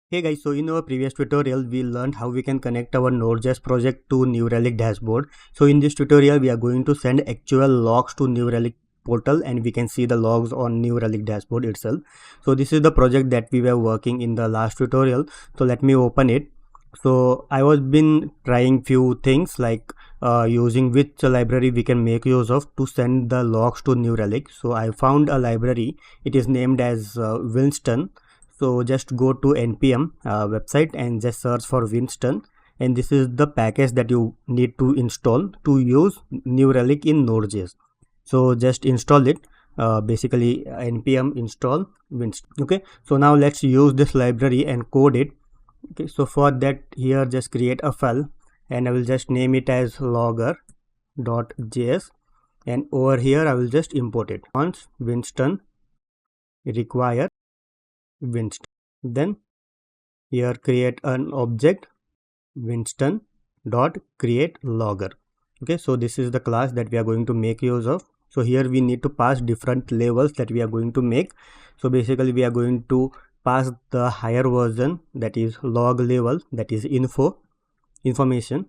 Hey guys, so in our previous tutorial we learned how we can connect our Node.js project to Newrelic dashboard. So in this tutorial we are going to send actual logs to Newrelic portal and we can see the logs on Newrelic dashboard itself. So this is the project that we were working in the last tutorial. So let me open it. So I was been trying few things like using which library we can make use of to send the logs to Newrelic. So I found a library. It is named as Winston. So just go to npm website and just search for Winston, and this is the package that you need to install to use Newrelic in Node.js. So just install it. Basically npm install Winston. Okay, so now let's use this library and code it. Okay, so for that, here just create a file and I will just name it as logger.js, and over here I will just import it. Once Winston require Winston, then here create an object Winston dot create logger. Okay, so this is the class that we are going to make use of. So here we need to pass different levels that we are going to make. So basically we are going to pass the higher version, that is log level, that is information.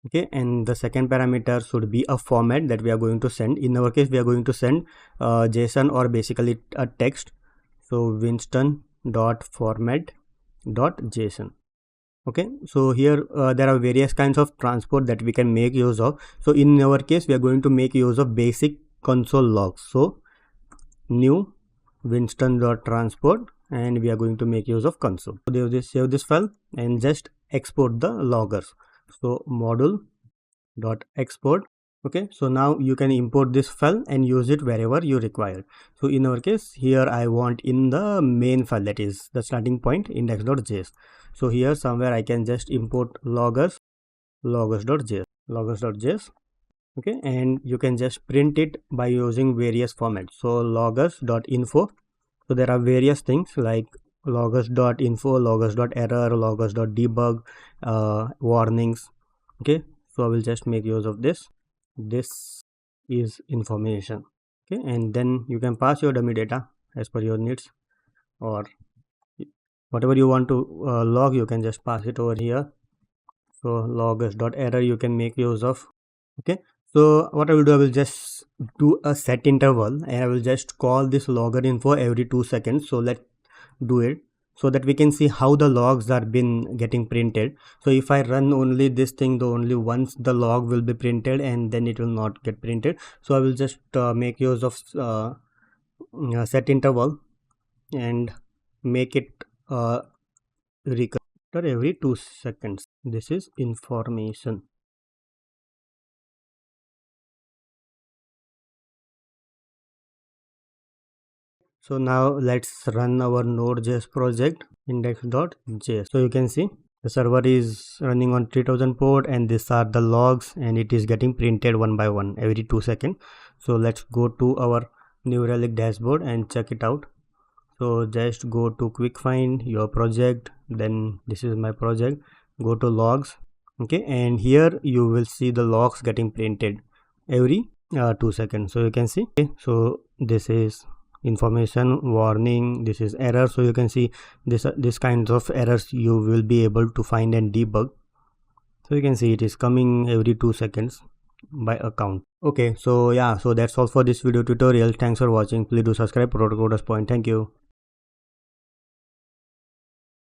Okay, and the second parameter should be a format that we are going to send. In our case we are going to send JSON or basically a text. So Winston dot format dot JSON. Okay, so here there are various kinds of transport that we can make use of. So in our case we are going to make use of basic console logs. So new Winston dot transport, and we are going to make use of console. So they save this file and just export the loggers. So module dot export. Okay, so now you can import this file and use it wherever you require. So in our case here I want in the main file, that is the starting point index.js. so here somewhere I can just import loggers.js. Okay, and you can just print it by using various formats. So loggers.info. so there are various things like loggers.info, loggers.error, loggers.debug, warnings. Okay, so I will just make use of this. This is information. Okay, and then you can pass your dummy data as per your needs, or whatever you want to log, you can just pass it over here. So loggers.error you can make use of. Okay, so what I will do, I will just do a set interval and I will just call this logger info every 2 seconds. So let's do it so that we can see how the logs are been getting printed. So if I run only this thing, the only once the log will be printed and then it will not get printed. So I will just make use of set interval and make it recur every 2 seconds. This is information. So now let's run our Node.js project index.js. So you can see the server is running on 3000 port and these are the logs and it is getting printed one by one every 2 seconds. So let's go to our Newrelic dashboard and check it out. So just go to quick find your project, then this is my project, go to logs. Okay, and here you will see the logs getting printed every 2 seconds. So you can see, okay, so this is information, warning, this is error. So you can see this kinds of errors you will be able to find and debug. So you can see it is coming every 2 seconds by account. Okay, so yeah, so that's all for this video tutorial. Thanks for watching. Please do subscribe. Protocol Point. Thank you.